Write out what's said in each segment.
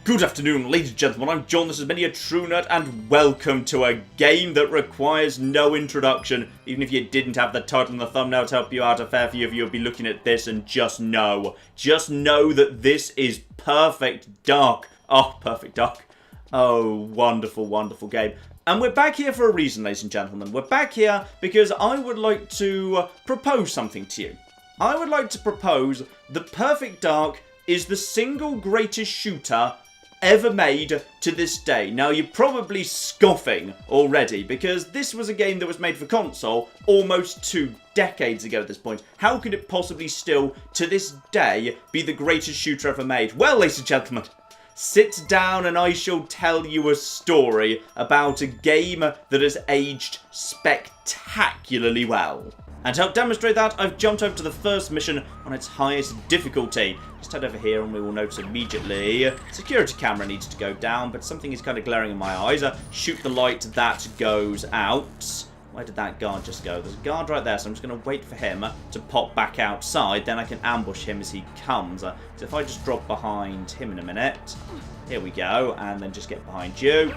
Good afternoon, ladies and gentlemen, I'm John, this is many a true nerd, and welcome to a game that requires no introduction. Even if you didn't have the title and the thumbnail to help you out, a fair few of you will be looking at this and just know that this is Perfect Dark. Oh, Perfect Dark. Oh, wonderful, wonderful game. And we're back here for a reason, ladies and gentlemen. We're back here because I would like to propose something to you. I would like to propose that Perfect Dark is the single greatest shooter ever made to this day. Now, you're probably scoffing already, because this was a game that was made for console almost 2 decades ago at this point. How could it possibly still, to this day, be the greatest shooter ever made? Well, ladies and gentlemen, sit down and I shall tell you a story about a game that has aged spectacularly well. And to help demonstrate that, I've jumped over to the first mission on its highest difficulty. Just head over here and we will notice immediately security camera needs to go down, but something is kind of glaring in my eyes. Shoot the light, that goes out. Where did that guard just go? There's a guard right there, so I'm just going to wait for him to pop back outside. Then I can ambush him as he comes. So if I just drop behind him in a minute. Here we go. And then just get behind you.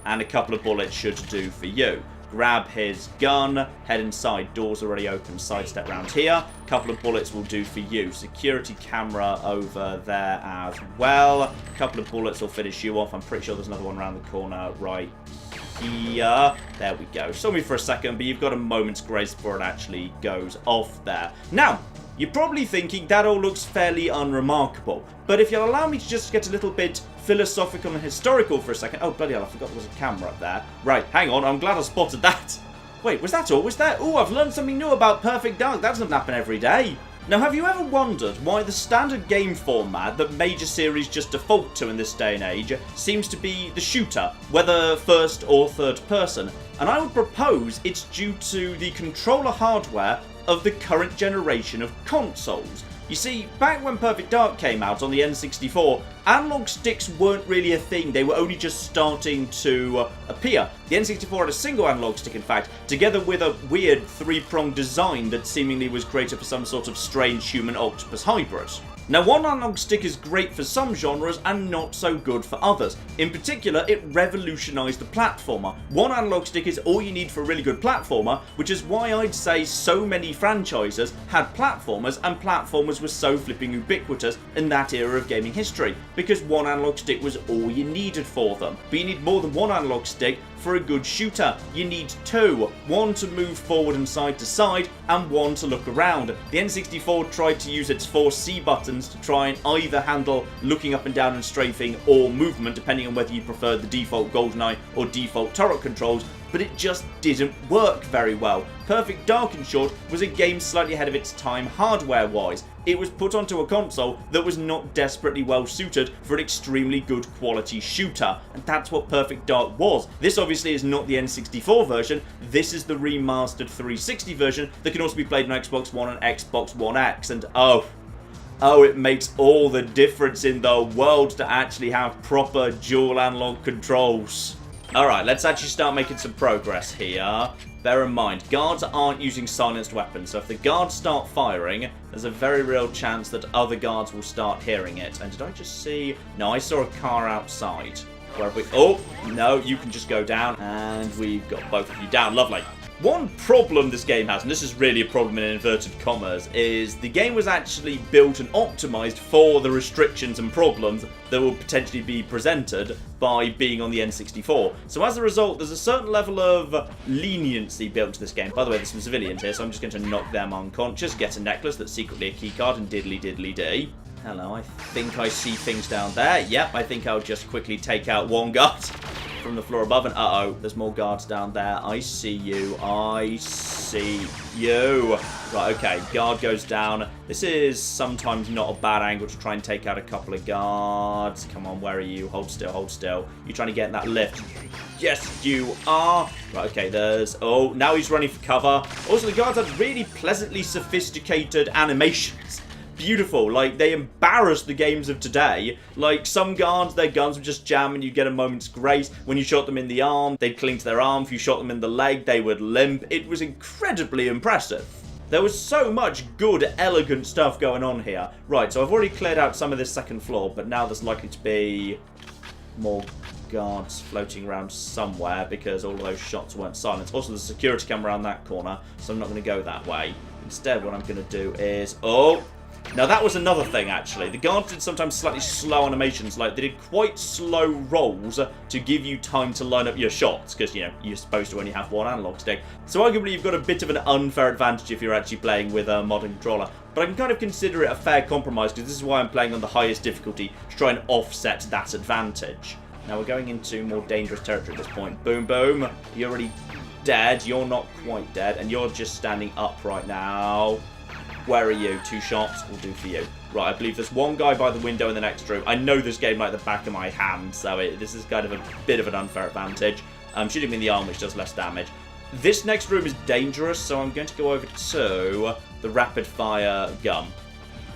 And a couple of bullets should do for you. Grab his gun, head inside, doors already open, sidestep round here. Couple of bullets will do for you. Security camera over there as well. Couple of bullets will finish you off. I'm pretty sure there's another one around the corner right here. There we go. Saw me for a second, but you've got a moment's grace before it actually goes off there. Now, you're probably thinking that all looks fairly unremarkable, but if you'll allow me to just get a little bit philosophical and historical for a second. Oh, bloody hell, I forgot there was a camera up there. Right, hang on, I'm glad I spotted that. Wait, was that all? Was there? Oh, I've learned something new about Perfect Dark. That doesn't happen every day. Now, have you ever wondered why the standard game format that major series just default to in this day and age seems to be the shooter, whether first or third person? And I would propose it's due to the controller hardware of the current generation of consoles. You see, back when Perfect Dark came out on the N64, analog sticks weren't really a thing. They were only just starting to appear. The N64 had a single analog stick, in fact, together with a weird 3-pronged design that seemingly was created for some sort of strange human-octopus hybrid. Now, one analog stick is great for some genres and not so good for others. In particular, it revolutionised the platformer. One analog stick is all you need for a really good platformer, which is why I'd say so many franchises had platformers, and platformers were so flipping ubiquitous in that era of gaming history, because one analog stick was all you needed for them. But you need more than one analog stick for a good shooter. You need 2. One to move forward and side to side, and one to look around. The N64 tried to use its 4 C buttons to try and either handle looking up and down and strafing or movement, depending on whether you preferred the default GoldenEye or default turret controls, but it just didn't work very well. Perfect Dark, in short, was a game slightly ahead of its time hardware-wise. It was put onto a console that was not desperately well suited for an extremely good quality shooter, and that's what Perfect Dark was. This obviously is not the N64 version, this is the remastered 360 version that can also be played on Xbox One and Xbox One X, and oh, it makes all the difference in the world to actually have proper dual analog controls. Alright, let's actually start making some progress here. Bear in mind, guards aren't using silenced weapons, so if the guards start firing, there's a very real chance that other guards will start hearing it. And did I just see? No, I saw a car outside. Where have we? Oh, no, you can just go down, and we've got both of you down. Lovely. One problem this game has, and this is really a problem in inverted commas, is the game was actually built and optimised for the restrictions and problems that will potentially be presented by being on the N64. So as a result, there's a certain level of leniency built into this game. By the way, there's some civilians here, so I'm just going to knock them unconscious, get a necklace that's secretly a keycard, and diddly diddly dee. Hello, I think I see things down there. Yep, I think I'll just quickly take out one guard from the floor above, and uh-oh, there's more guards down there. I see you. I see you. Right, okay, guard goes down. This is sometimes not a bad angle to try and take out a couple of guards. Come on, where are you? Hold still, hold still. You trying to get in that lift? Yes, you are. Right, okay, there's... Oh, now he's running for cover. Also, the guards have really pleasantly sophisticated animations. Beautiful. Like, they embarrass the games of today. Like, some guards, their guns would just jam and you'd get a moment's grace. When you shot them in the arm, they'd cling to their arm. If you shot them in the leg, they would limp. It was incredibly impressive. There was so much good, elegant stuff going on here. Right, so I've already cleared out some of this second floor, but now there's likely to be more guards floating around somewhere because all of those shots weren't silenced. Also, there's a security camera around that corner, so I'm not going to go that way. Instead, what I'm going to do is... Oh! Now, that was another thing, actually. The guards did sometimes slightly slow animations. Like, they did quite slow rolls to give you time to line up your shots, because, you know, you're supposed to only have one analog stick. So, arguably, you've got a bit of an unfair advantage if you're actually playing with a modern controller. But I can kind of consider it a fair compromise, because this is why I'm playing on the highest difficulty, to try and offset that advantage. Now, we're going into more dangerous territory at this point. Boom, boom. You're already dead. You're not quite dead, and you're just standing up right now. Where are you? 2 shots will do for you. Right, I believe there's one guy by the window in the next room. I know this game like the back of my hand, so this is kind of a bit of an unfair advantage. I'm shooting him in the arm, which does less damage. This next room is dangerous, so I'm going to go over to the rapid-fire gun.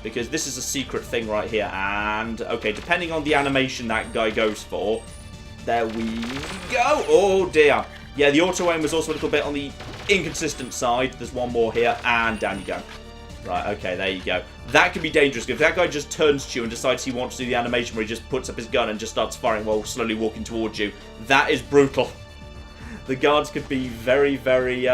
Because this is a secret thing right here, and... Okay, depending on the animation that guy goes for... There we go! Oh, dear. Yeah, the auto-aim was also a little bit on the inconsistent side. There's one more here, and down you go. Right, okay, there you go. That could be dangerous, because if that guy just turns to you and decides he wants to do the animation where he just puts up his gun and just starts firing while slowly walking towards you, that is brutal. The guards could be very, very,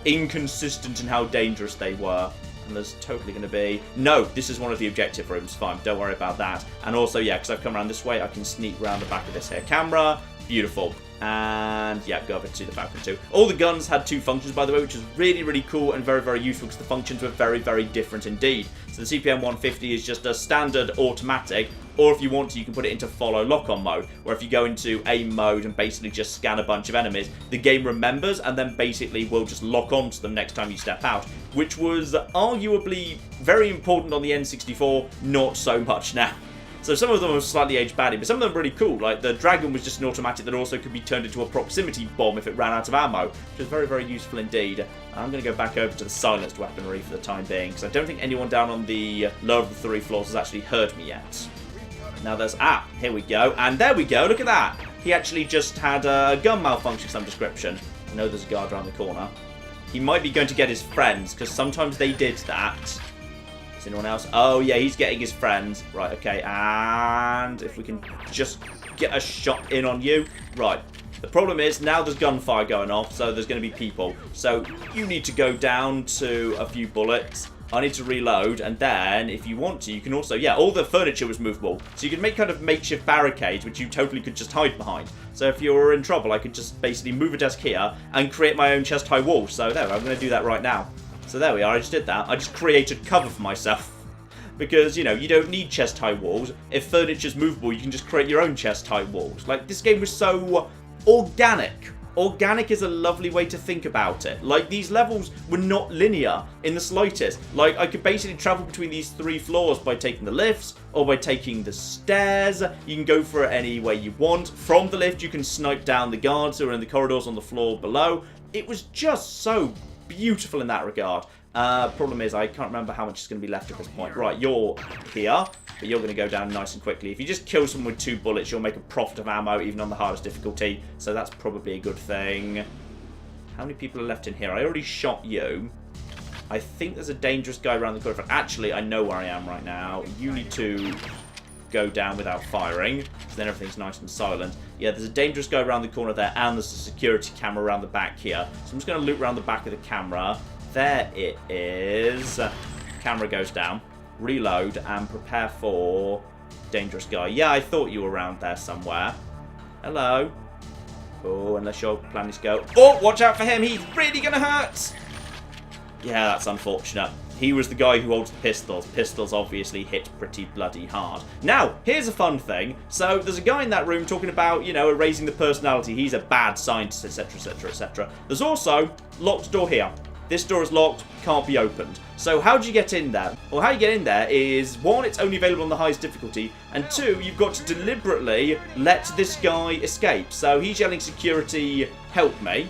inconsistent in how dangerous they were. And there's totally going to be... No, this is one of the objective rooms. Fine, don't worry about that. And also, yeah, because I've come around this way, I can sneak around the back of this here camera. Beautiful. And yeah, go over to the Falcon 2. All the guns had 2 functions, by the way, which is really, really cool and very, very useful because the functions were very, very different indeed. So the CPM 150 is just a standard automatic, or if you want to, you can put it into follow lock-on mode, where if you go into aim mode and basically just scan a bunch of enemies, the game remembers and then basically will just lock onto them next time you step out, which was arguably very important on the N64, not so much now. So some of them were slightly aged badly, but some of them were really cool. Like the Dragon was just an automatic that also could be turned into a proximity bomb if it ran out of ammo, which was very, very useful indeed. I'm going to go back over to the silenced weaponry for the time being, because I don't think anyone down on the lower of the 3 floors has actually heard me yet. Now there's... here we go. And there we go, look at that. He actually just had a gun malfunction of some description. I know there's a guard around the corner. He might be going to get his friends, because sometimes they did that. Is anyone else? Oh, yeah, he's getting his friends. Right, okay, and if we can just get a shot in on you. Right. The problem is, now there's gunfire going off, so there's going to be people. So you need to go down to a few bullets. I need to reload, and then, if you want to, you can also... Yeah, all the furniture was movable. So you can make kind of makeshift barricades, which you totally could just hide behind. So if you were in trouble, I could just basically move a desk here and create my own chest-high wall. So there, I'm going to do that right now. So there we are, I just did that. I just created cover for myself. Because, you know, you don't need chest-high walls. If furniture's movable, you can just create your own chest-high walls. Like, this game was so organic. Organic is a lovely way to think about it. Like, these levels were not linear in the slightest. Like, I could basically travel between these 3 floors by taking the lifts or by taking the stairs. You can go for it any way you want. From the lift, you can snipe down the guards who are in the corridors on the floor below. It was just so beautiful in that regard. Problem is, I can't remember how much is going to be left at this point. Right, you're here, but you're going to go down nice and quickly. If you just kill someone with 2 bullets, you'll make a profit of ammo, even on the hardest difficulty. So that's probably a good thing. How many people are left in here? I already shot you. I think there's a dangerous guy around the corner. Actually, I know where I am right now. You need to go down without firing, so then everything's nice and silent. Yeah, there's a dangerous guy around the corner there, and there's a security camera around the back here. So I'm just going to loop around the back of the camera. There it is. Camera goes down. Reload and prepare for dangerous guy. Yeah, I thought you were around there somewhere. Hello. Oh, unless your plan is to go. Oh, watch out for him. He's really going to hurt. Yeah, that's unfortunate. He was the guy who holds the pistols. Pistols obviously hit pretty bloody hard. Now, here's a fun thing. So, there's a guy in that room talking about, you know, erasing the personality. He's a bad scientist, etc, etc, etc. There's also locked door here. This door is locked, can't be opened. So how do you get in there? Well, how you get in there is, 1, it's only available on the highest difficulty, and 2, you've got to deliberately let this guy escape. So he's yelling, security, help me.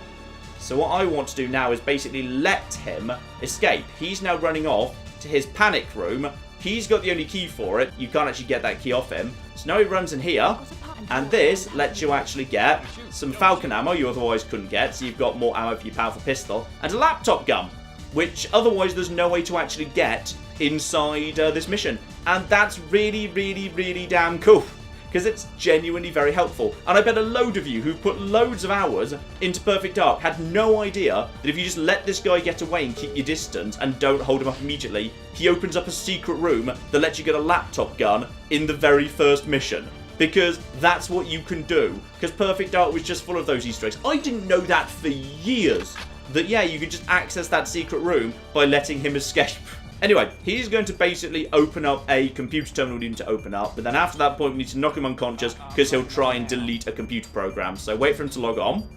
So what I want to do now is basically let him escape. He's now running off to his panic room. He's got the only key for it. You can't actually get that key off him. So now he runs in here. And this lets you actually get some Falcon ammo you otherwise couldn't get. So you've got more ammo for your powerful pistol. And a laptop gun, which otherwise there's no way to actually get inside this mission. And that's really, really, really damn cool. because it's genuinely very helpful. And I bet a load of you who've put loads of hours into Perfect Dark had no idea that if you just let this guy get away and keep your distance and don't hold him up immediately, he opens up a secret room that lets you get a laptop gun in the very first mission. Because that's what you can do. Because Perfect Dark was just full of those Easter eggs. I didn't know that for years. That, yeah, you could just access that secret room by letting him escape. Anyway, he's going to basically open up a computer terminal we need to open up. But then after that point, we need to knock him unconscious because he'll try and delete a computer program. So wait for him to log on.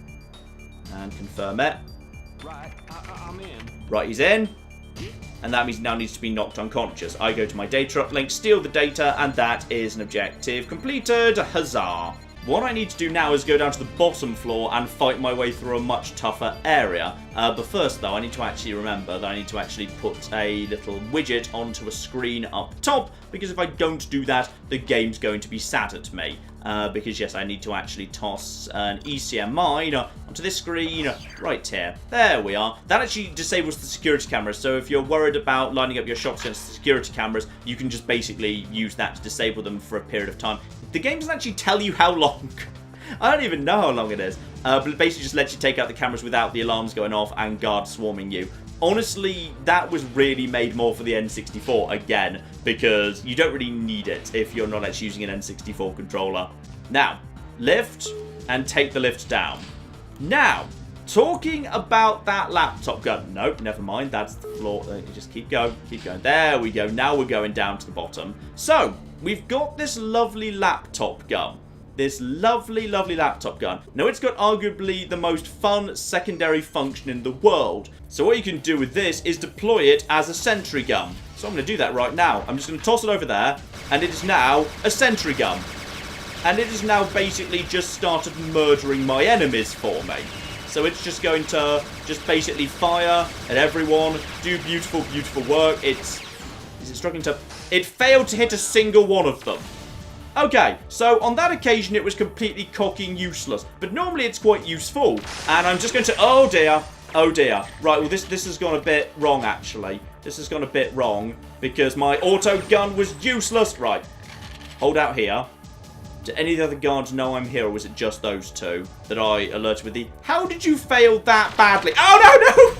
And confirm it. Right, I'm in. Right, he's in. And that means he now needs to be knocked unconscious. I go to my data uplink, steal the data, and that is an objective completed. Huzzah! What I need to do now is go down to the bottom floor and fight my way through a much tougher area. But first, though, I need to actually remember that I need to actually put a little widget onto a screen up top, because if I don't do that, the game's going to be sad at me. Because, yes, I need to actually toss an ECM mine onto this screen right here. There we are. That actually disables the security cameras, so if you're worried about lining up your shots against the security cameras, you can just basically use that to disable them for a period of time. The game doesn't actually tell you how long. I don't even know how long it is. But it basically just lets you take out the cameras without the alarms going off and guards swarming you. Honestly, that was really made more for the N64 again, because you don't really need it if you're not actually using an N64 controller. Now, lift and take the lift down. Now, talking about that laptop gun. Nope, never mind. That's the floor. Just keep going. Keep going. There we go. Now we're going down to the bottom. So, we've got this lovely laptop gun. This lovely, lovely laptop gun. Now, it's got arguably the most fun secondary function in the world. So what you can do with this is deploy it as a sentry gun. So I'm going to do that right now. I'm just going to toss it over there, and it is now a sentry gun. And it has now basically just started murdering my enemies for me. So it's just going to just basically fire at everyone, do beautiful, beautiful work. Is it struggling to... It failed to hit a single one of them. Okay, so on that occasion it was completely cocky and useless, but normally it's quite useful. And I'm just going to... Oh dear. Oh dear. Right, well this has gone a bit wrong actually. This has gone a bit wrong because my auto gun was useless. Right, hold out here. Do any of the other guards know I'm here, or was it just those two that I alerted with the... How did you fail that badly? Oh, no, no!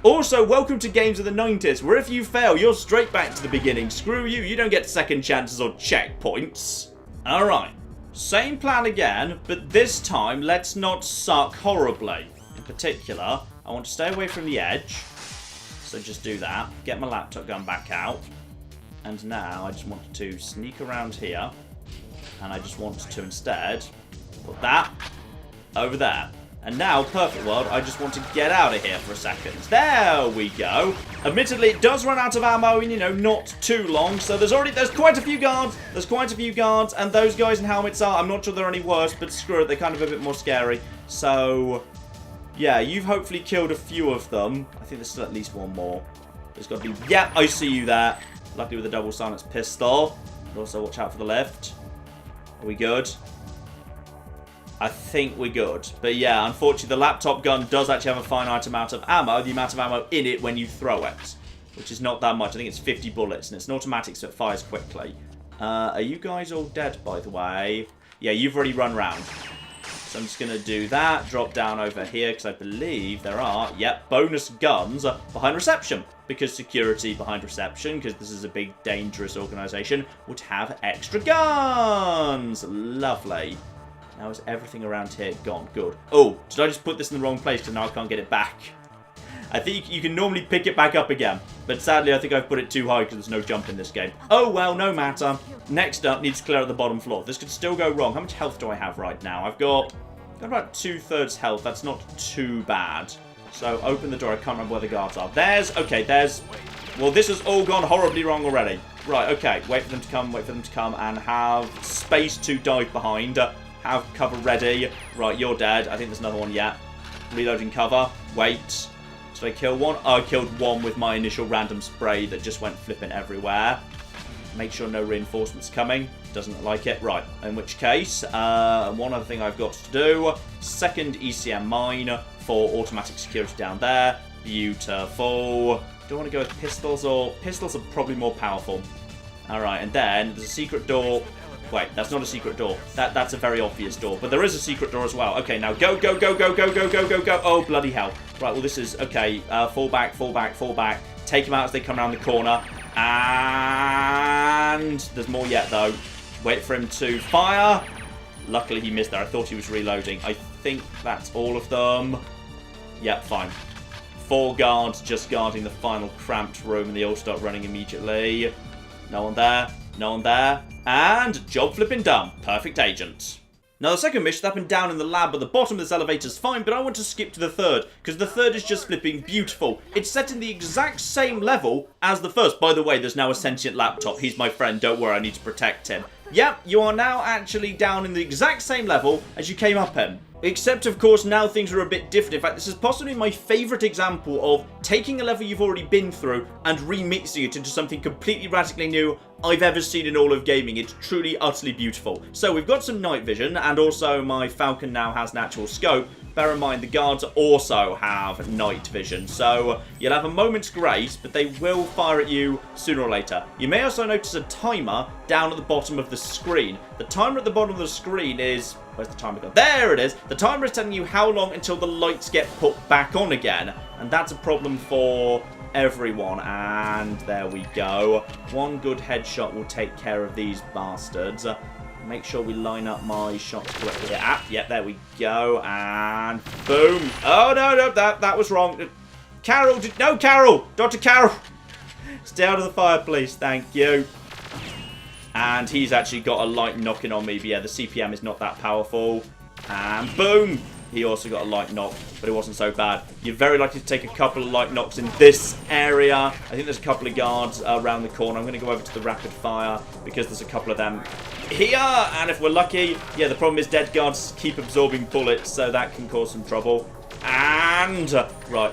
Also, welcome to games of the 90s, where if you fail, you're straight back to the beginning. Screw you, you don't get second chances or checkpoints. Alright, same plan again, but this time, let's not suck horribly. In particular, I want to stay away from the edge. So just do that. Get my laptop gun back out. And now, I just want to sneak around here. And I just want to instead put that over there. And now, perfect world, I just want to get out of here for a second. There we go. Admittedly, it does run out of ammo in, not too long. So there's quite a few guards. There's quite a few guards. And those guys in helmets I'm not sure they're any worse, but screw it, they're kind of a bit more scary. So, yeah, you've hopefully killed a few of them. I think there's still at least one more. There's got to be... Yep, I see you there. Luckily with a double silenced pistol. And also watch out for the lift. Are we good? I think we're good. But yeah, unfortunately, the laptop gun does actually have a finite amount of ammo. The amount of ammo in it when you throw it. Which is not that much. I think it's 50 bullets. And it's an automatic, so it fires quickly. Are you guys all dead, by the way? Yeah, you've already run round. So I'm just going to do that. Drop down over here, because I believe there are, yep, bonus guns behind reception. Because security behind reception, because this is a big, dangerous organisation, would have extra guns. Lovely. Now is everything around here gone? Good. Oh, did I just put this in the wrong place because now I can't get it back? I think you can normally pick it back up again. But sadly, I think I've put it too high because there's no jump in this game. Oh, well, no matter. Next up, needs to clear out the bottom floor. This could still go wrong. How much health do I have right now? I've got about 2/3 health. That's not too bad. So, open the door. I can't remember where the guards are. Okay, there's... Well, this has all gone horribly wrong already. Right, okay. Wait for them to come, and have space to dive behind. Have cover ready. Right, you're dead. I think there's another one yet. Reloading cover. Wait. Did I kill one? Oh, I killed one with my initial random spray that just went flipping everywhere. Make sure no reinforcements coming. Doesn't look like it. Right, in which case, one other thing I've got to do. Second ECM mine for automatic security down there. Beautiful. Do I want to go with pistols, or... Pistols are probably more powerful. Alright, and then there's a secret door Wait, that's not a secret door. That's a very obvious door. But there is a secret door as well. Okay, now go, go, go, go, go, go, go, go, go. Oh, bloody hell. Right, well, this is... Okay, fall back, fall back, fall back. Take them out as they come around the corner. And... There's more yet, though. Wait for him to fire. Luckily, he missed there. I thought he was reloading. I think that's all of them. Yep, fine. 4 guards just guarding the final cramped room, and they all start running immediately. No one there. No one there. And job flipping done. Perfect agent. Now, the second mission happened down in the lab at the bottom of this elevator is fine, but I want to skip to the third, because the third is just flipping beautiful. It's set in the exact same level as the first. By the way, there's now a sentient laptop. He's my friend. Don't worry, I need to protect him. Yep, you are now actually down in the exact same level as you came up in. Except, of course, now things are a bit different. In fact, this is possibly my favourite example of taking a level you've already been through and remixing it into something completely radically new I've ever seen in all of gaming. It's truly, utterly beautiful. So we've got some night vision, and also my Falcon now has an actual scope. Bear in mind, the guards also have night vision, so you'll have a moment's grace, but they will fire at you sooner or later. You may also notice a timer down at the bottom of the screen. The timer at the bottom of the screen is... Where's the timer gone? There it is! The timer is telling you how long until the lights get put back on again, and that's a problem for everyone. And there we go. One good headshot will take care of these bastards. Make sure we line up my shots correctly. Yeah, there we go. And boom. Oh, no, that was wrong. Carol, no, Carol! Dr. Carol! Stay out of the fire, please. Thank you. And he's actually got a light knocking on me. But yeah, the CPM is not that powerful. And boom! He also got a light knock, but it wasn't so bad. You're very likely to take a couple of light knocks in this area. I think there's a couple of guards around the corner. I'm going to go over to the rapid fire because there's a couple of them here. And if we're lucky, yeah, the problem is dead guards keep absorbing bullets, so that can cause some trouble. And, right,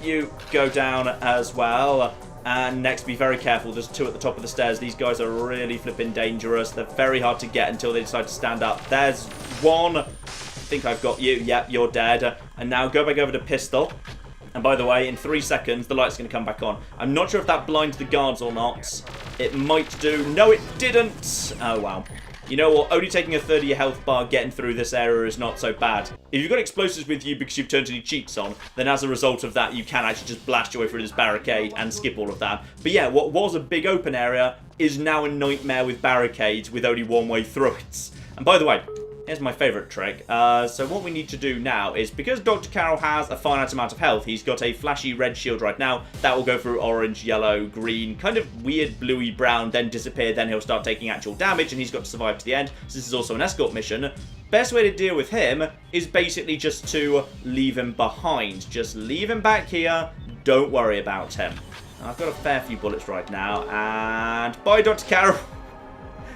you go down as well. And next, be very careful. There's 2 at the top of the stairs. These guys are really flipping dangerous. They're very hard to get until they decide to stand up. There's 1. I think I've got you. Yep, you're dead. And now go back over to pistol. And by the way, in 3 seconds, the light's going to come back on. I'm not sure if that blinds the guards or not. It might do. No, it didn't. Oh, wow. You know what? Only taking a 30 health bar getting through this area is not so bad. If you've got explosives with you because you've turned any cheats on, then as a result of that, you can actually just blast your way through this barricade and skip all of that. But yeah, what was a big open area is now a nightmare with barricades with only one way through it. And by the way, here's my favourite trick. So what we need to do now is, because Dr. Carroll has a finite amount of health, he's got a flashy red shield right now. That will go through orange, yellow, green, kind of weird bluey brown, then disappear, then he'll start taking actual damage, and he's got to survive to the end. So this is also an escort mission. Best way to deal with him is basically just to leave him behind. Just leave him back here. Don't worry about him. I've got a fair few bullets right now, and bye, Dr. Carroll.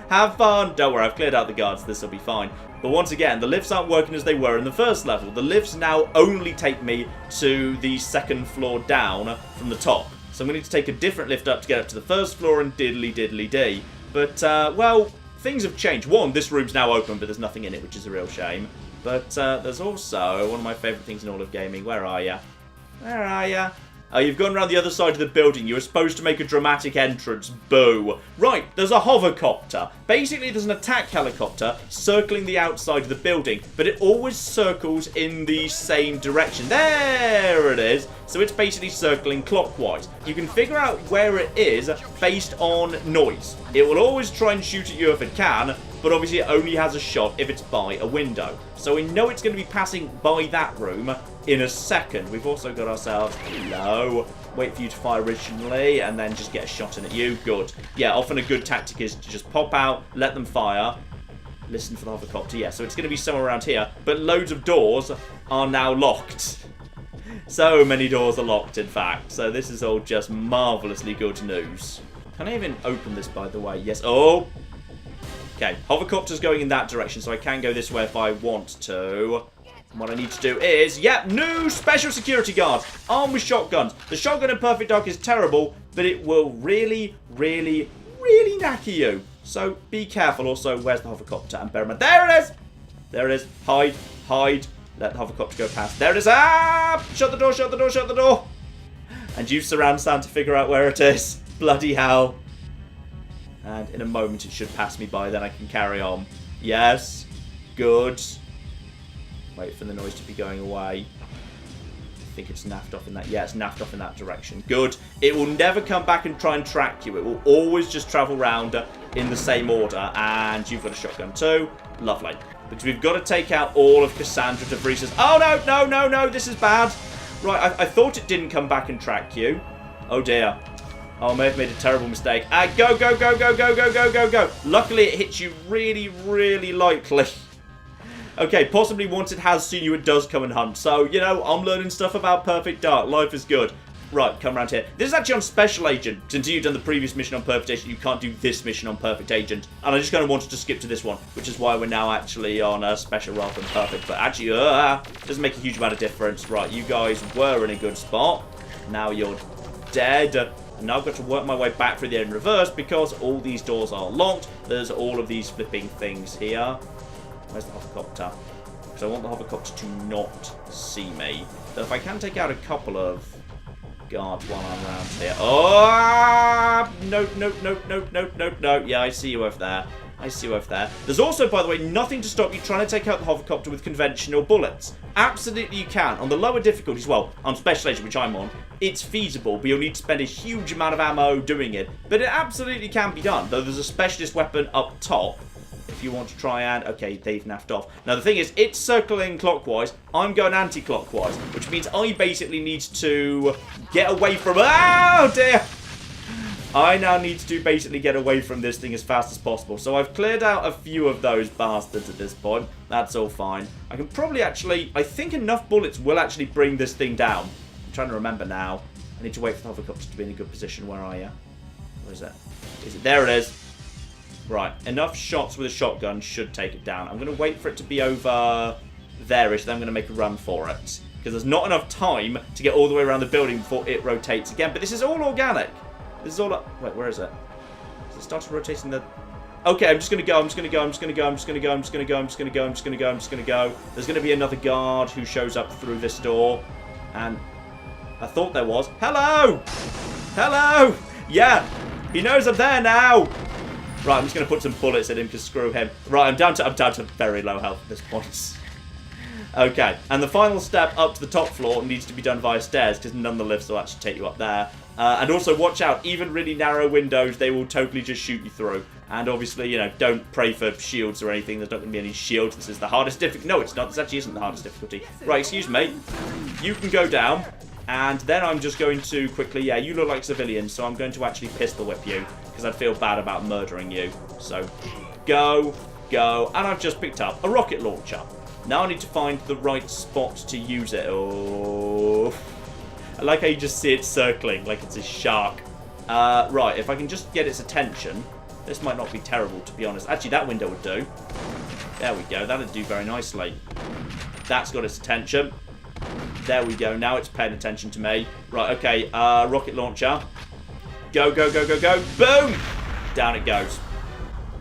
Have fun. Don't worry, I've cleared out the guards. This will be fine. But once again, the lifts aren't working as they were in the first level. The lifts now only take me to the 2nd floor down from the top. So I'm going to need to take a different lift up to get up to the 1st floor and diddly-diddly-dee. But, well, things have changed. 1, this room's now open, but there's nothing in it, which is a real shame. But there's also one of my favourite things in all of gaming. Where are ya? Where are ya? Oh, you've gone around the other side of the building. You were supposed to make a dramatic entrance. Boo. Right, there's a hovercopter. Basically, there's an attack helicopter circling the outside of the building, but it always circles in the same direction. There it is. So it's basically circling clockwise. You can figure out where it is based on noise. It will always try and shoot at you if it can, but obviously it only has a shot if it's by a window. So we know it's going to be passing by that room in a second. We've also got ourselves... Hello. Wait for you to fire originally, and then just get a shot in at you. Good. Yeah, often a good tactic is to just pop out, let them fire, listen for the hovercopter. Yeah, so it's going to be somewhere around here, but loads of doors are now locked. So many doors are locked, in fact. So this is all just marvellously good news. Can I even open this, by the way? Yes. Oh! Okay, hovercopter's going in that direction, so I can go this way if I want to. And what I need to do is, yep, new special security guard, armed with shotguns. The shotgun in Perfect Dark is terrible, but it will really, really, really knacker you. So be careful. Also, where's the hovercopter? And bear in mind, there it is! There it is. Hide, hide. Let the hovercopter go past. There it is. Ah! Shut the door, shut the door, shut the door. And use surround sound to figure out where it is. Bloody hell. And in a moment it should pass me by, then I can carry on. Yes. Good. Wait for the noise to be going away. I think it's naffed off in that. Yeah, it's naffed off in that direction. Good. It will never come back and try and track you. It will always just travel round in the same order. And you've got a shotgun too. Lovely. Because we've got to take out all of Cassandra to Breeze's. Oh, no, no, no, no. This is bad. Right, I thought it didn't come back and track you. Oh, dear. Oh, I may have made a terrible mistake. Go, go, go, go, go, go, go, go, go. Luckily, it hits you really, really lightly. Okay, possibly once it has seen you, it does come and hunt. So, you know, I'm learning stuff about Perfect Dark. Life is good. Right, come around here. This is actually on Special Agent. Since you've done the previous mission on Perfect Agent, you can't do this mission on Perfect Agent. And I just kind of wanted to skip to this one, which is why we're now actually on Special rather than Perfect. But actually, doesn't make a huge amount of difference. Right, you guys were in a good spot. Now you're dead. And now I've got to work my way back through the end in reverse because all these doors are locked. There's all of these flipping things here. Where's the hovercopter? Because I want the hovercopter to not see me. But if I can take out a couple of guards while I'm around here. Oh! No, no, no, no, no, no, no. Yeah, I see you over there. I see you over there. There's also, by the way, nothing to stop you trying to take out the hovercopter with conventional bullets. Absolutely you can. On the lower difficulties, well, on Special Agent, which I'm on, it's feasible, but you'll need to spend a huge amount of ammo doing it. But it absolutely can be done, though there's a specialist weapon up top. If you want to try and... Okay, they've naffed off. Now, the thing is, it's circling clockwise. I'm going anti-clockwise, which means I basically need to get away from... Oh, dear! I now need to basically get away from this thing as fast as possible. So I've cleared out a few of those bastards at this point. That's all fine. I can probably actually... I think enough bullets will actually bring this thing down. I'm trying to remember now. I need to wait for the hovercopter to be in a good position. Where are you? Where is it? Is it? There it is. Right, enough shots with a shotgun should take it down. I'm going to wait for it to be over there-ish, then I'm going to make a run for it. Because there's not enough time to get all the way around the building before it rotates again. But this is all organic. This is all... Wait, where is it? Has it started rotating the... Okay, I'm just going to go, I'm just going to go, I'm just going to go, I'm just going to go, I'm just going to go, I'm just going to go, I'm just going to go, I'm just going to go. There's going to be another guard who shows up through this door. And I thought there was. Hello! Hello! Yeah, he knows I'm there now. Right, I'm just going to put some bullets at him because screw him. Right, I'm down to very low health at this point. Okay, and the final step up to the top floor needs to be done via stairs because none of the lifts will actually take you up there. And also, watch out, even really narrow windows, they will totally just shoot you through. And obviously, you know, don't pray for shields or anything. There's not going to be any shields. This is the hardest difficulty. No, it's not. This actually isn't the hardest difficulty. Right, excuse me. You can go down. And then I'm just going to quickly, yeah, you look like civilians, so I'm going to actually pistol whip you, because I'd feel bad about murdering you. So, go, and I've just picked up a rocket launcher. Now I need to find the right spot to use it. Oh, I like how you just see it circling, like it's a shark. Right, if I can just get its attention, this might not be terrible, to be honest. Actually, that window would do. There we go, that'd do very nicely. That's got its attention. There we go. Now it's paying attention to me. Right, okay. Rocket launcher. Go, go, go, go, go. Boom! Down it goes.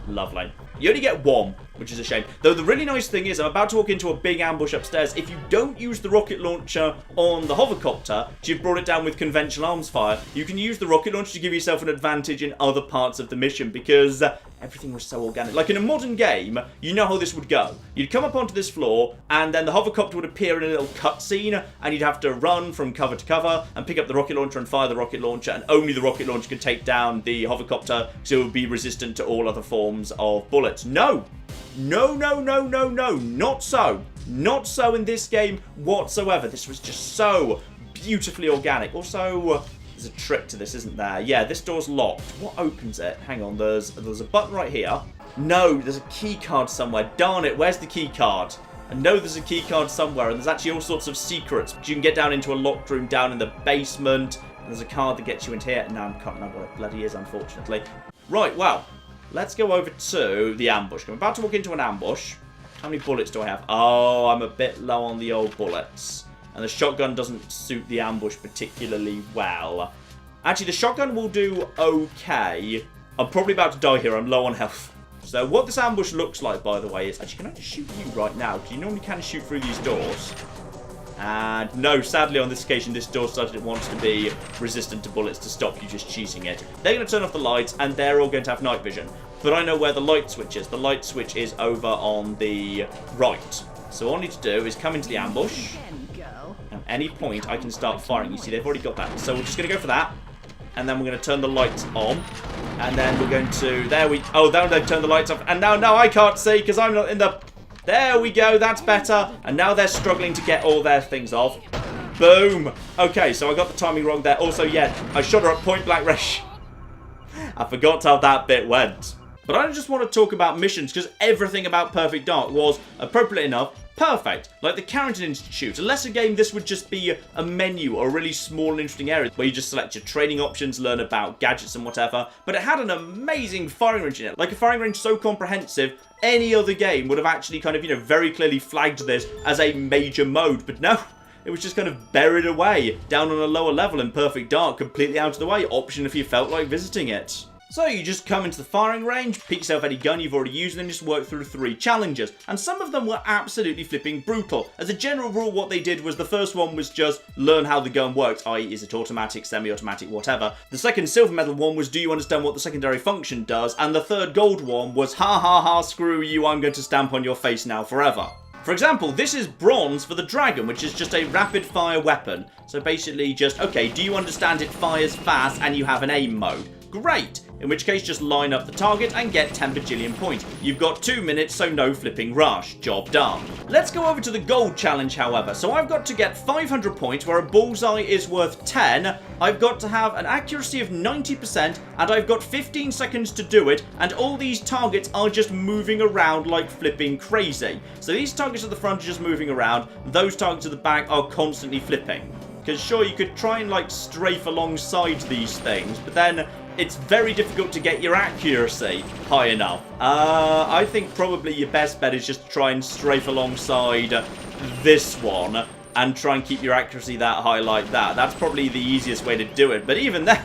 Lovely. You only get one, which is a shame. Though the really nice thing is, I'm about to walk into a big ambush upstairs. If you don't use the rocket launcher on the hovercopter, you've brought it down with conventional arms fire, you can use the rocket launcher to give yourself an advantage in other parts of the mission because everything was so organic. Like in a modern game, you know how this would go. You'd come up onto this floor, and then the hovercopter would appear in a little cutscene, and you'd have to run from cover to cover and pick up the rocket launcher and fire the rocket launcher, and only the rocket launcher could take down the hovercopter, so it would be resistant to all other forms of bullets. No! No, no, no, no, no, not so. Not so in this game whatsoever. This was just so beautifully organic. Also, there's a trick to this, isn't there? Yeah, this door's locked. What opens it? Hang on, there's a button right here. No, there's a key card somewhere. Darn it, where's the key card? I know there's a key card somewhere, and there's actually all sorts of secrets. You can get down into a locked room down in the basement, and there's a card that gets you into here. Now I can't remember what it bloody is, unfortunately. Right, well, let's go over to the ambush. I'm about to walk into an ambush. How many bullets do I have? Oh, I'm a bit low on the old bullets. And the shotgun doesn't suit the ambush particularly well. Actually, the shotgun will do okay. I'm probably about to die here. I'm low on health. So what this ambush looks like, by the way, is... Actually, can I just shoot you right now? Because you normally can shoot through these doors. And no, sadly on this occasion, this door decided it wants to be resistant to bullets to stop you just cheating it. They're going to turn off the lights, and they're all going to have night vision. But I know where the light switch is. The light switch is over on the right. So all I need to do is come into the ambush. At any point, I can start firing. You see, they've already got that. So we're just going to go for that. And then we're going to turn the lights on. And then we're going to... Oh, now they've turned the lights off. And now I can't see because I'm not in the... There we go. That's better. And now they're struggling to get all their things off. Boom. Okay, so I got the timing wrong there. Also, yeah, I shot her at point blank range. I forgot how that bit went. But I just want to talk about missions because everything about Perfect Dark was, appropriately enough, perfect. Like the Carrington Institute. Unless a game, this would just be a menu or a really small and interesting area where you just select your training options, learn about gadgets and whatever. But it had an amazing firing range in it. Like a firing range so comprehensive, any other game would have actually kind of, very clearly flagged this as a major mode. But no, it was just kind of buried away down on a lower level in Perfect Dark, completely out of the way. Option if you felt like visiting it. So you just come into the firing range, pick yourself any gun you've already used, and then just work through 3 challenges. And some of them were absolutely flipping brutal. As a general rule, what they did was the first one was just learn how the gun works, i.e. is it automatic, semi-automatic, whatever. The second silver medal one was do you understand what the secondary function does, and the third gold one was ha ha ha screw you, I'm going to stamp on your face now forever. For example, this is bronze for the dragon, which is just a rapid fire weapon. So basically just, okay, do you understand it fires fast and you have an aim mode? Great! In which case, just line up the target and get 10 bajillion points. You've got 2 minutes, so no flipping rush. Job done. Let's go over to the gold challenge, however. So I've got to get 500 points, where a bullseye is worth 10. I've got to have an accuracy of 90%, and I've got 15 seconds to do it, and all these targets are just moving around like flipping crazy. So these targets at the front are just moving around. Those targets at the back are constantly flipping. Because sure, you could try and strafe alongside these things, but then it's very difficult to get your accuracy high enough. I think probably your best bet is just to try and strafe alongside this one and try and keep your accuracy that high like that. That's probably the easiest way to do it, but even then,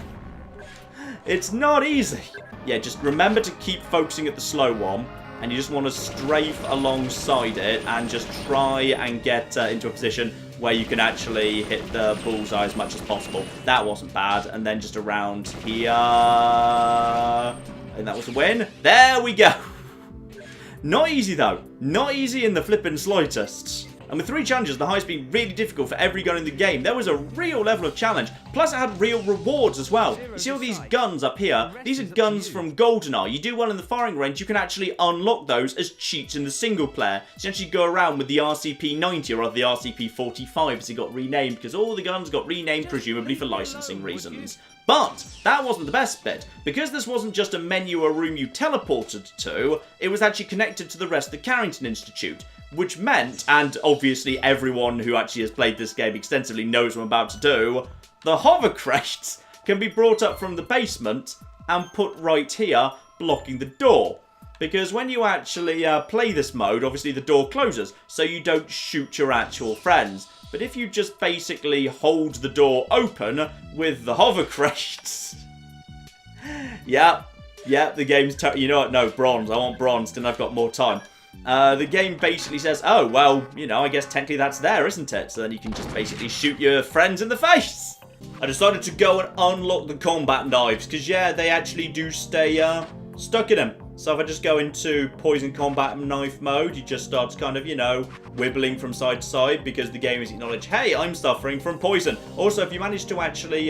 it's not easy. Yeah, just remember to keep focusing at the slow one, and you just want to strafe alongside it and just try and get into a position where you can actually hit the bullseye as much as possible. That wasn't bad. And then just around here. And that was a win. There we go. Not easy, though. Not easy in the flippin' slightest. And with 3 challenges, the highest being really difficult for every gun in the game, there was a real level of challenge. Plus, it had real rewards as well. You see all these guns up here? These are guns from GoldenEye. You do well in the firing range, you can actually unlock those as cheats in the single player. So you actually go around with the RCP-90, or rather the RCP-45 as it got renamed, because all the guns got renamed presumably for licensing reasons. But that wasn't the best bit. Because this wasn't just a menu or room you teleported to, it was actually connected to the rest of the Carrington Institute. Which meant, and obviously everyone who actually has played this game extensively knows what I'm about to do, the hover crests can be brought up from the basement and put right here, blocking the door. Because when you actually play this mode, obviously the door closes, so you don't shoot your actual friends. But if you just basically hold the door open with the hover crests... yeah, the game's... you know what? No, bronze. I want bronze, and I've got more time. The game basically says, oh, well, I guess technically that's there, isn't it? So then you can just basically shoot your friends in the face. I decided to go and unlock the combat knives, because, yeah, they actually do stay stuck in them. So if I just go into poison combat knife mode, you just start kind of, wibbling from side to side, because the game has acknowledged, hey, I'm suffering from poison. Also, if you manage to actually,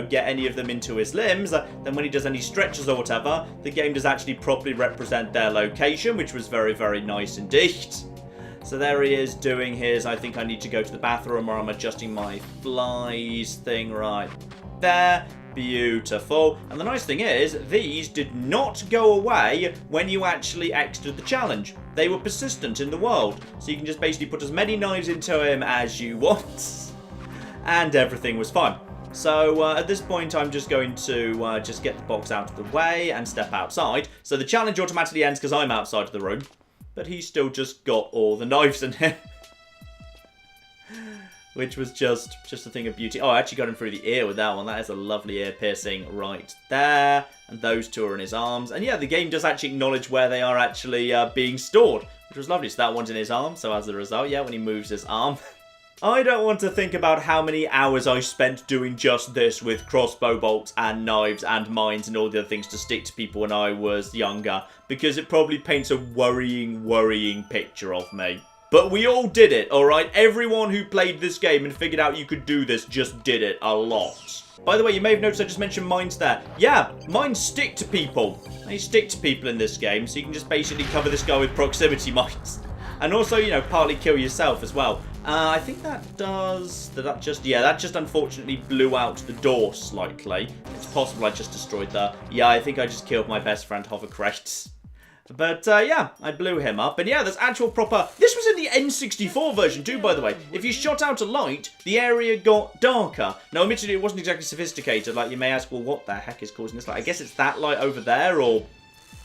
get any of them into his limbs, then when he does any stretches or whatever, the game does actually properly represent their location, which was very, very nice indeed. So there he is doing his, I think I need to go to the bathroom where I'm adjusting my flies thing right there. Beautiful. And the nice thing is, these did not go away when you actually exited the challenge. They were persistent in the world. So you can just basically put as many knives into him as you want. And everything was fine. So at this point, I'm just going to just get the box out of the way and step outside. So the challenge automatically ends because I'm outside of the room. But he's still just got all the knives in him. Which was just a thing of beauty. Oh, I actually got him through the ear with that one. That is a lovely ear piercing right there. And those 2 are in his arms. And yeah, the game does actually acknowledge where they are actually being stored, which was lovely. So that one's in his arm. So as a result, yeah, when he moves his arm, I don't want to think about how many hours I spent doing just this with crossbow bolts and knives and mines and all the other things to stick to people when I was younger, because it probably paints a worrying picture of me. But we all did it, alright? Everyone who played this game and figured out you could do this just did it a lot. By the way, you may have noticed I just mentioned mines there. Yeah, mines stick to people. They stick to people in this game, so you can just basically cover this guy with proximity mines. And also, you know, partly kill yourself as well. I think that does... that just unfortunately blew out the door slightly. It's possible I just destroyed that. Yeah, I think I just killed my best friend Hovercrate. But, yeah, I blew him up. And yeah, there's actual proper... This was in the N64 version too, by the way. If you shot out a light, the area got darker. Now, admittedly, it wasn't exactly sophisticated. Like, you may ask, well, what the heck is causing this light? I guess it's that light over there, or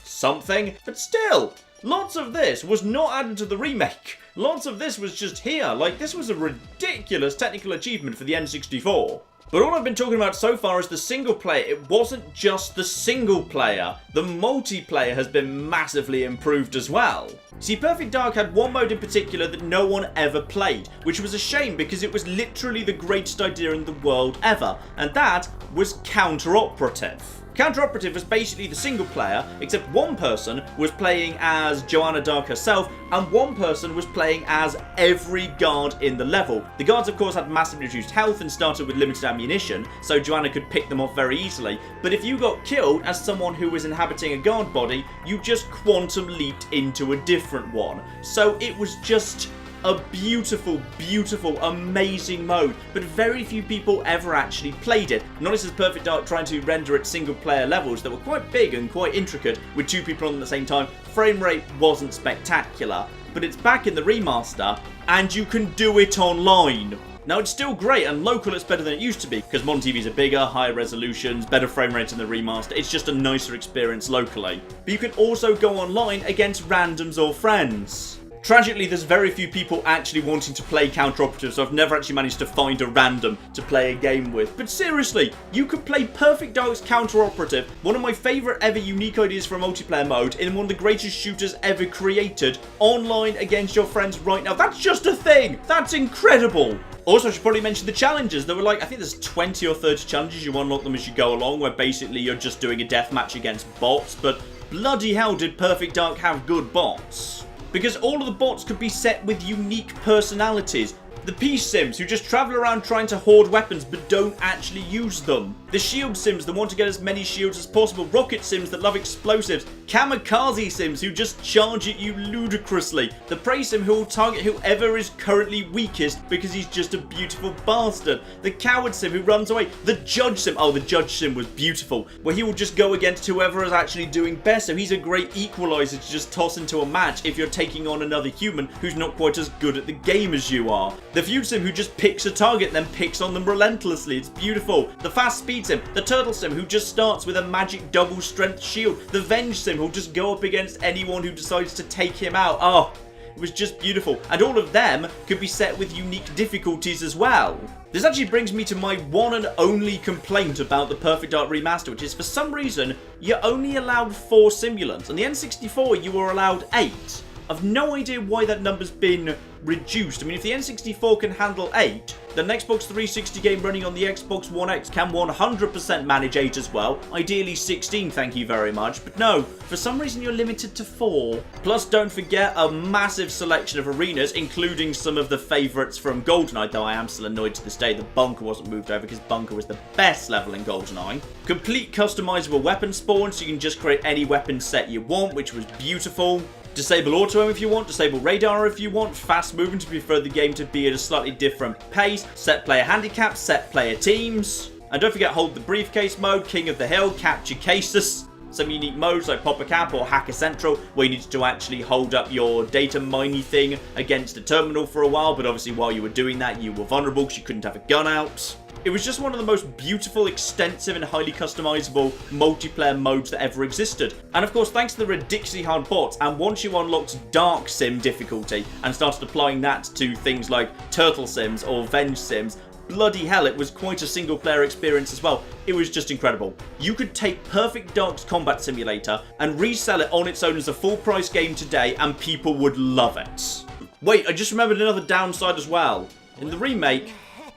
something. But still... lots of this was not added to the remake. Lots of this was just here. Like, this was a ridiculous technical achievement for the N64. But all I've been talking about so far is the single player. It wasn't just the single player. The multiplayer has been massively improved as well. See, Perfect Dark had one mode in particular that no one ever played, which was a shame because it was literally the greatest idea in the world ever, and that was counter-operative. Counter-operative was basically the single player, except one person was playing as Joanna Dark herself, and one person was playing as every guard in the level. The guards, of course, had massively reduced health and started with limited ammunition, so Joanna could pick them off very easily. But if you got killed as someone who was inhabiting a guard body, you just quantum leaped into a different one. So it was just a beautiful, amazing mode, but very few people ever actually played it. Not as Perfect Dark trying to render it single player levels that were quite big and quite intricate with two people on at the same time. Frame rate wasn't spectacular, but it's back in the remaster and you can do it online. Now, it's still great, and local it's better than it used to be, because modern TVs are bigger, higher resolutions, better frame rates in the remaster. It's just a nicer experience locally. But you can also go online against randoms or friends. Tragically, there's very few people actually wanting to play counter-operative, so I've never actually managed to find a random to play a game with. But seriously, you could play Perfect Dark's counter-operative, one of my favourite ever unique ideas for a multiplayer mode, in one of the greatest shooters ever created, online against your friends right now. That's just a thing! That's incredible! Also, I should probably mention the challenges. There were like, I think there's 20 or 30 challenges. You unlock them as you go along, where basically you're just doing a deathmatch against bots, but bloody hell did Perfect Dark have good bots. Because all of the bots could be set with unique personalities. The peace sims who just travel around trying to hoard weapons but don't actually use them. The shield sims that want to get as many shields as possible. Rocket sims that love explosives. Kamikaze sims who just charge at you ludicrously. The prey sim who will target whoever is currently weakest because he's just a beautiful bastard. The coward sim who runs away. The judge sim. Oh, the judge sim was beautiful. Where he will just go against whoever is actually doing best. So he's a great equalizer to just toss into a match if you're taking on another human who's not quite as good at the game as you are. The feud sim who just picks a target and then picks on them relentlessly. It's beautiful. The fast speed sim. The turtle sim who just starts with a magic double strength shield. The venge sim who'll just go up against anyone who decides to take him out. Oh, it was just beautiful. And all of them could be set with unique difficulties as well. This actually brings me to my one and only complaint about the Perfect Dark Remaster, which is for some reason you're only allowed 4 simulants. On the N64 you were allowed 8. I've no idea why that number's been reduced. I mean, if the N64 can handle 8, then an Xbox 360 game running on the Xbox One X can 100% manage 8 as well. Ideally 16, thank you very much. But no, for some reason you're limited to 4. Plus, don't forget a massive selection of arenas, including some of the favourites from GoldenEye, though I am still annoyed to this day that Bunker wasn't moved over, because Bunker was the best level in GoldenEye. Complete customizable weapon spawn, so you can just create any weapon set you want, which was beautiful. Disable auto aim if you want, disable radar if you want, fast movement if you prefer the game to be at a slightly different pace, set player handicaps, set player teams, and don't forget hold the briefcase mode, King of the Hill, capture cases. Some unique modes like Popper Cap or Hacker Central, where you needed to actually hold up your data mining thing against a terminal for a while, but obviously while you were doing that you were vulnerable because you couldn't have a gun out. It was just one of the most beautiful, extensive and highly customizable multiplayer modes that ever existed. And of course, thanks to the ridiculously hard bots, and once you unlocked Dark Sim difficulty and started applying that to things like Turtle Sims or Venge Sims, bloody hell, it was quite a single player experience as well. It was just incredible. You could take Perfect Dark's Combat Simulator and resell it on its own as a full price game today and people would love it. Wait, I just remembered another downside as well. In the remake,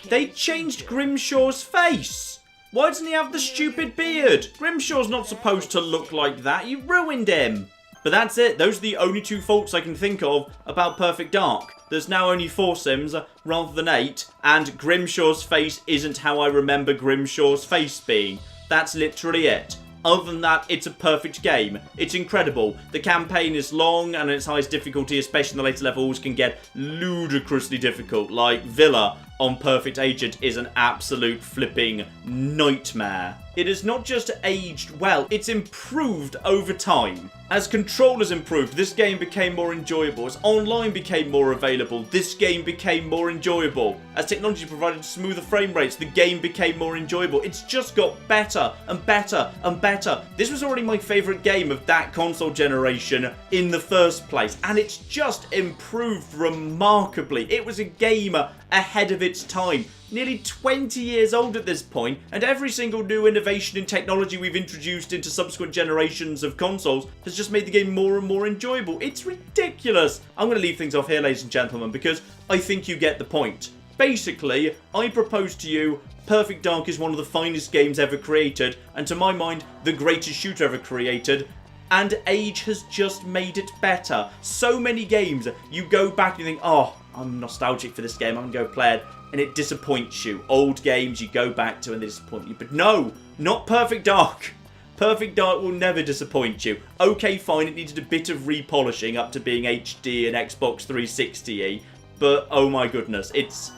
they changed Grimshaw's face. Why doesn't he have the stupid beard? Grimshaw's not supposed to look like that. You ruined him. But that's it. Those are the only 2 faults I can think of about Perfect Dark. There's now only 4 Sims rather than 8, and Grimshaw's face isn't how I remember Grimshaw's face being. That's literally it. Other than that, it's a perfect game. It's incredible. The campaign is long, and its highest difficulty, especially in the later levels, can get ludicrously difficult. Like Villa on Perfect Agent is an absolute flipping nightmare. It has not just aged well, it's improved over time. As controllers improved, this game became more enjoyable. As online became more available, this game became more enjoyable. As technology provided smoother frame rates, the game became more enjoyable. It's just got better and better and better. This was already my favourite game of that console generation in the first place, and it's just improved remarkably. It was a game ahead of its time. Nearly 20 years old at this point, and every single new innovation in technology we've introduced into subsequent generations of consoles has just made the game more and more enjoyable. It's ridiculous. I'm going to leave things off here, ladies and gentlemen, because I think you get the point. Basically, I propose to you Perfect Dark is one of the finest games ever created, and to my mind, the greatest shooter ever created. And age has just made it better. So many games, you go back and you think, oh, I'm nostalgic for this game, I'm going to go play it, and it disappoints you. Old games you go back to and they disappoint you. But no, not Perfect Dark. Perfect Dark will never disappoint you. Okay, fine, it needed a bit of repolishing up to being HD and Xbox 360-y, but oh my goodness, it's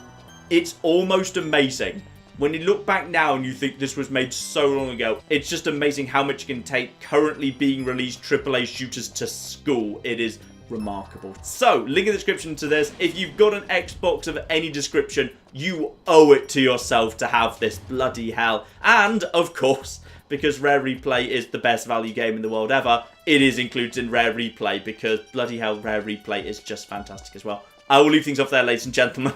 almost amazing. When you look back now and you think this was made so long ago, it's just amazing how much you can take currently being released AAA shooters to school. It is remarkable. So, link in the description to this. If you've got an Xbox of any description, you owe it to yourself to have this, bloody hell. And, of course, because Rare Replay is the best value game in the world ever, it is included in Rare Replay because, bloody hell, Rare Replay is just fantastic as well. I will leave things off there, ladies and gentlemen.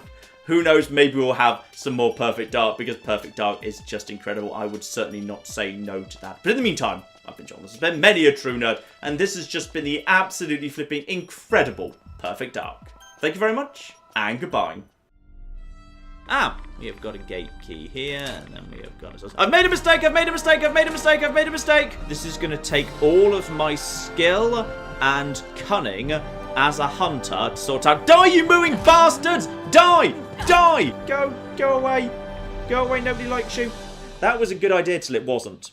Who knows, maybe we'll have some more Perfect Dark, because Perfect Dark is just incredible. I would certainly not say no to that. But in the meantime, I've been John. This has been many a true nerd, and this has just been the absolutely flipping incredible Perfect Dark. Thank you very much, and goodbye. We have got a gate key here, and then we have got... I've made a mistake, I've made a mistake, I've made a mistake, I've made a mistake! This is going to take all of my skill and cunning as a hunter to sort out... Die, you mooing bastards! Die! Die! Go away. Go away, nobody likes you. That was a good idea till it wasn't.